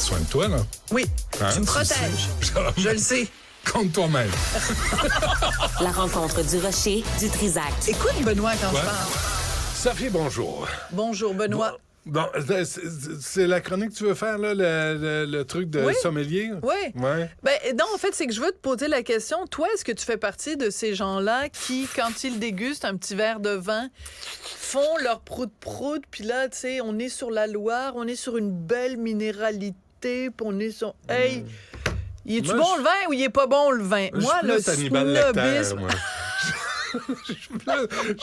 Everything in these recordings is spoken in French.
soin de toi, là. Oui, Hein, tu me tu protèges. sais. Je le sais. Compte toi-même. La rencontre du Rocher, du Trisac. Écoute, Benoît, quand Ouais. je parle. Sophie, bonjour. Bonjour, Benoît. Bon, c'est la chronique que tu veux faire, là, le truc de Oui. sommelier? Oui. Ouais. Ben, non, en fait, c'est que je veux te poser la question. Toi, est-ce que tu fais partie de ces gens-là qui, quand ils dégustent un petit verre de vin, font leur prout-prout, puis là, tu sais, on est sur la Loire, on est sur une belle minéralité, puis on est sur... Hey, il est-tu Moi, bon le vin ou il est pas bon le vin? Je Moi, suis le plus Hannibal Lecter, snobisme... moi. Je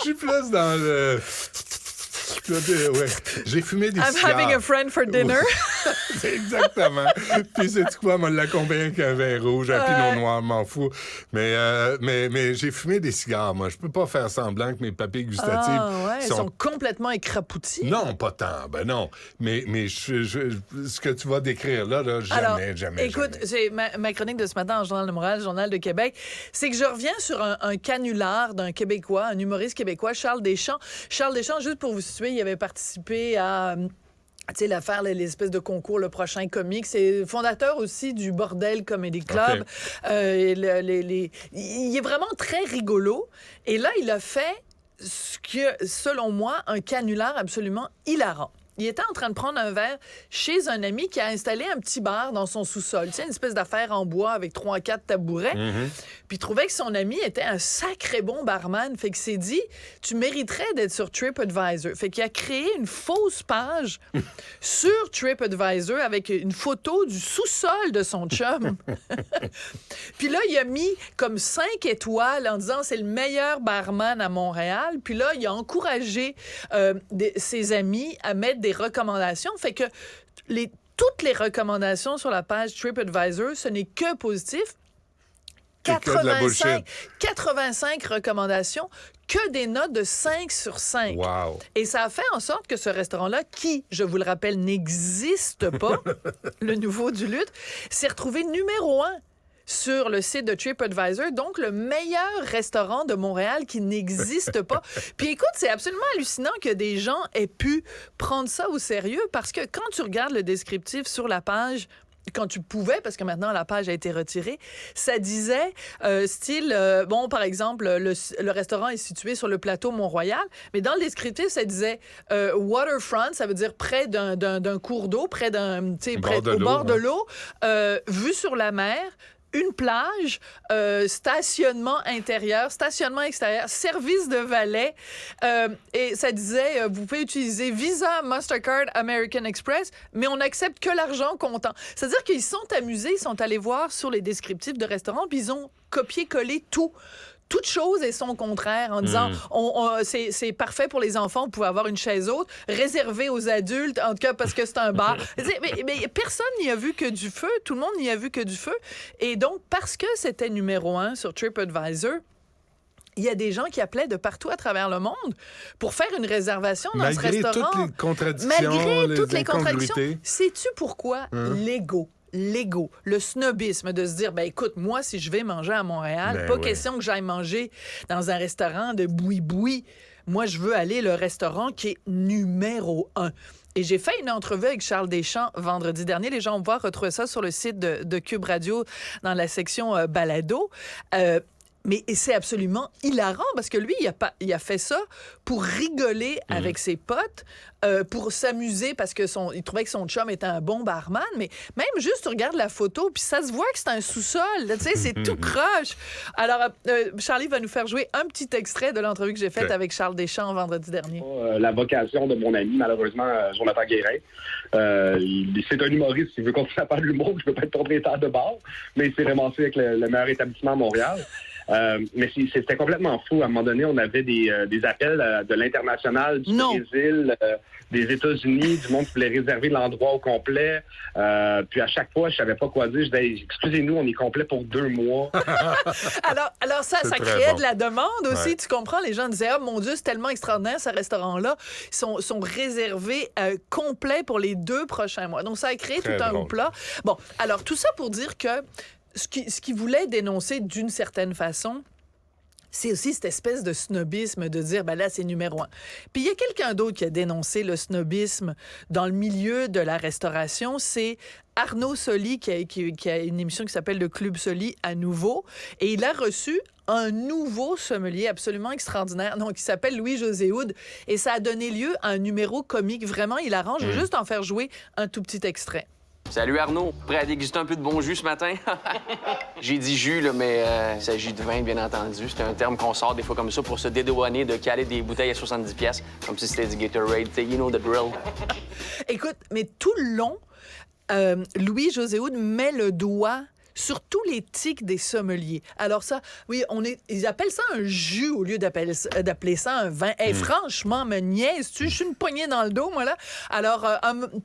suis plus dans le... Ouais. J'ai fumé des I'm cigares. having a friend for dinner. C'est exactement. Puis c'est quoi, moi, l'accompagner avec un vin rouge, un pinot noir, m'en fous. Mais j'ai fumé des cigares, moi. Je peux pas faire semblant que mes papilles gustatives Ah ouais, ils sont complètement écrapoutis. Non, pas tant. Ben non. Mais ce que tu vas décrire là, jamais, Alors, jamais. écoute, c'est ma chronique de ce matin en Journal de Montréal, Journal de Québec, c'est que je reviens sur un canular d'un Québécois, un humoriste québécois, Charles Deschamps. Charles Deschamps, juste pour vous situer, il avait participé à... Tu sais, l'affaire, l'espèce de concours, le prochain comique. C'est fondateur aussi du Bordel Comedy Club. Okay. Il est vraiment très rigolo. Et là, il a fait ce que, selon moi, un canular absolument hilarant. Il était en train de prendre un verre chez un ami qui a installé un petit bar dans son sous-sol. Tu sais, une espèce d'affaire en bois avec 3-4 tabourets. Mm-hmm. Puis il trouvait que son ami était un sacré bon barman. Fait que s'est dit, tu mériterais d'être sur TripAdvisor. Fait qu'il a créé une fausse page sur TripAdvisor avec une photo du sous-sol de son chum. Puis là, il a mis comme 5 étoiles en disant c'est le meilleur barman à Montréal. Puis là, il a encouragé ses amis à mettre des recommandations. Fait que toutes les recommandations sur la page TripAdvisor, ce n'est que positif. 85 recommandations, que des notes de 5 sur 5. Wow. Et ça a fait en sorte que ce restaurant-là, qui, je vous le rappelle, n'existe pas, le nouveau du lutte, s'est retrouvé numéro 1 sur le site de TripAdvisor, donc le meilleur restaurant de Montréal qui n'existe pas. Puis écoute, c'est absolument hallucinant que des gens aient pu prendre ça au sérieux parce que quand tu regardes le descriptif sur la page, quand tu pouvais, parce que maintenant la page a été retirée, ça disait par exemple, le restaurant est situé sur le plateau Mont-Royal, mais dans le descriptif, ça disait waterfront, ça veut dire près d'un cours d'eau, au bord de l'eau, vue sur la mer, une plage, stationnement intérieur, stationnement extérieur, service de valet, et ça disait, vous pouvez utiliser Visa, Mastercard, American Express, mais on accepte que l'argent comptant. C'est-à-dire qu'ils sont amusés, ils sont allés voir sur les descriptifs de restaurants, puis ils ont copié-collé toute chose et son contraire en disant c'est parfait pour les enfants, vous pouvez avoir une chaise haute, réservée aux adultes, en tout cas parce que c'est un bar. mais personne n'y a vu que du feu, tout le monde n'y a vu que du feu. Et donc, parce que c'était numéro 1 sur TripAdvisor, il y a des gens qui appelaient de partout à travers le monde pour faire une réservation dans ce restaurant. Malgré toutes les contradictions, Malgré toutes les contradictions. incongruités. Sais-tu pourquoi? L'ego, le snobisme de se dire, ben écoute, moi, si je vais manger à Montréal, question que j'aille manger dans un restaurant de boui-boui. Moi, je veux aller le restaurant qui est numéro 1. Et j'ai fait une entrevue avec Charles Deschamps vendredi dernier. Les gens vont pouvoir retrouver ça sur le site de Cube Radio dans la section balado. Mais c'est absolument hilarant parce que lui, il a fait ça pour rigoler avec ses potes, pour s'amuser parce que il trouvait que son chum était un bon barman. Mais même juste, tu regardes la photo, puis ça se voit que c'est un sous-sol. Tu sais, c'est tout croche. Alors, Charlie va nous faire jouer un petit extrait de l'entrevue que j'ai faite avec Charles Deschamps vendredi dernier. La vocation de mon ami, malheureusement, Jonathan Guérin. C'est un humoriste. Il veut continuer à faire de l'humour. Je ne veux pas être propriétaire de bar, mais il s'est ramassé avec le meilleur établissement à Montréal. Mais c'était complètement fou. À un moment donné, on avait des appels de l'international, du Brésil, des États-Unis, du monde qui voulait réserver l'endroit au complet. Puis à chaque fois, je savais pas quoi dire. Je disais, excusez-nous, on est complet pour 2 mois. alors ça créait de la demande aussi. Tu comprends? Les gens disaient, oh mon Dieu, c'est tellement extraordinaire, ce restaurant-là. Ils sont réservés complets pour les 2 prochains mois. Donc, ça a créé tout un hoopla. Bon, alors tout ça pour dire que ce qu'il voulait dénoncer d'une certaine façon, c'est aussi cette espèce de snobisme de dire, ben là, c'est numéro 1. Puis il y a quelqu'un d'autre qui a dénoncé le snobisme dans le milieu de la restauration, c'est Arnaud Soli, qui a une émission qui s'appelle Le Club Soli à nouveau, et il a reçu un nouveau sommelier absolument extraordinaire, qui s'appelle Louis-José Houd, et ça a donné lieu à un numéro comique vraiment hilarant. Je vais juste en faire jouer un tout petit extrait. Salut Arnaud, prêt à déguster un peu de bon jus ce matin? J'ai dit jus, là, mais il s'agit de vin, bien entendu. C'est un terme qu'on sort des fois comme ça pour se dédouaner de caler des bouteilles à 70$, comme si c'était du Gatorade. You know the drill. Écoute, mais tout le long, Louis-José Houd met le doigt sur tous les tics des sommeliers. Alors ça, oui, ils appellent ça un jus au lieu d'appeler ça un vin. Hey, franchement, me niaise-tu? Je suis une poignée dans le dos, moi, là. Alors,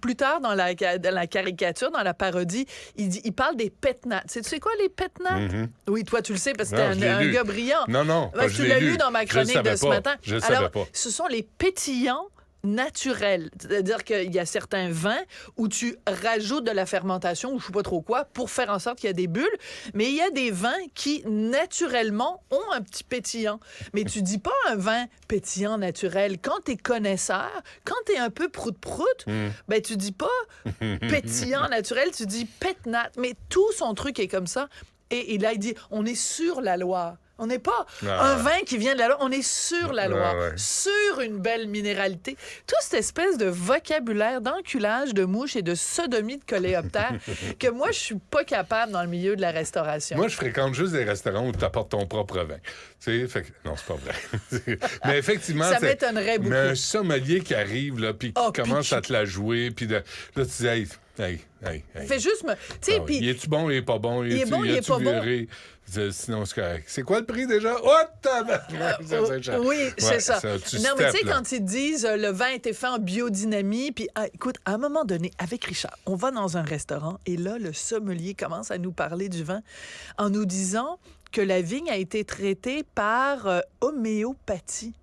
plus tard, dans la caricature, dans la parodie, il parle des pétnates. Tu sais quoi, les pétnates? Oui, toi, tu le sais, parce que t'es un gars brillant. Non, tu l'as lu dans ma chronique de ce matin. Je le savais pas. Ce sont les pétillants naturel. C'est-à-dire qu'il y a certains vins où tu rajoutes de la fermentation ou je sais pas trop quoi pour faire en sorte qu'il y a des bulles, mais il y a des vins qui, naturellement, ont un petit pétillant. Mais tu dis pas un vin pétillant naturel. Quand t'es connaisseur, quand t'es un peu prout-prout, ben tu dis pas pétillant naturel, tu dis pétnat. Mais tout son truc est comme ça. Et là, il dit, on est sur la Loire. On n'est pas un vin qui vient de la Loire, on est sur la Loire, sur une belle minéralité. Toute cette espèce de vocabulaire d'enculage de mouches et de sodomie de coléoptères que moi, je suis pas capable dans le milieu de la restauration. Moi, je fréquente juste des restaurants où tu apportes ton propre vin. Tu sais, non, c'est pas vrai. Mais effectivement, ça m'étonnerait beaucoup. Mais un sommelier qui arrive, là, puis qui commence à te la jouer, puis là, tu dis, hey. Fais juste me... Tu sais, puis... Il est-tu bon, il est pas bon? Il est bon, il est pas viré? Bon? Sinon, c'est correct. C'est quoi le prix déjà? Oh, oui, c'est ça. Mais tu sais, quand ils disent le vin a été fait en biodynamie, puis écoute, à un moment donné, avec Richard, on va dans un restaurant et là, le sommelier commence à nous parler du vin en nous disant que la vigne a été traitée par homéopathie.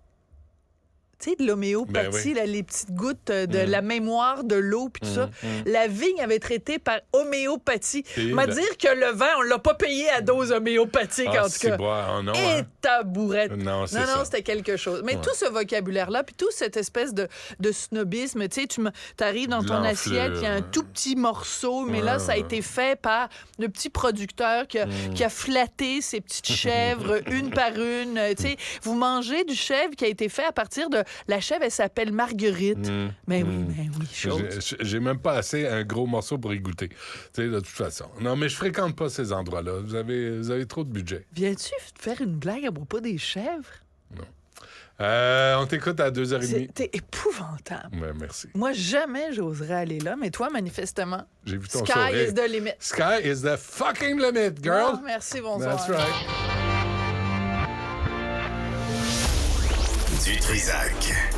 Tu sais, de l'homéopathie, là, les petites gouttes de la mémoire de l'eau, puis tout ça. La vigne avait été traitée par homéopathie. M'a dire que le vin, on l'a pas payé à dose homéopathique, en tout cas. Et tabourette. Non, c'était quelque chose. Mais tout ce vocabulaire-là, puis tout cette espèce de snobisme, tu sais, tu arrives dans ton assiette, il y a un tout petit morceau, mais là, ça a été fait par le petit producteur qui a flatté ses petites chèvres une par une. Tu sais, vous mangez du chèvre qui a été fait à partir de... La chèvre, elle s'appelle Marguerite. Mais oui, chose. J'ai même pas assez un gros morceau pour y goûter. Tu sais, de toute façon. Non, mais je fréquente pas ces endroits-là. Vous avez trop de budget. Viens-tu faire une blague à propos des chèvres? Non. On t'écoute à 2h30. C'était épouvantable. Ouais, merci. Moi, jamais j'oserais aller là, mais toi, manifestement, j'ai vu ton sky sourire. Is the limit. Sky is the fucking limit, girl. Oh, merci, bonsoir. That's right. Du Trisac.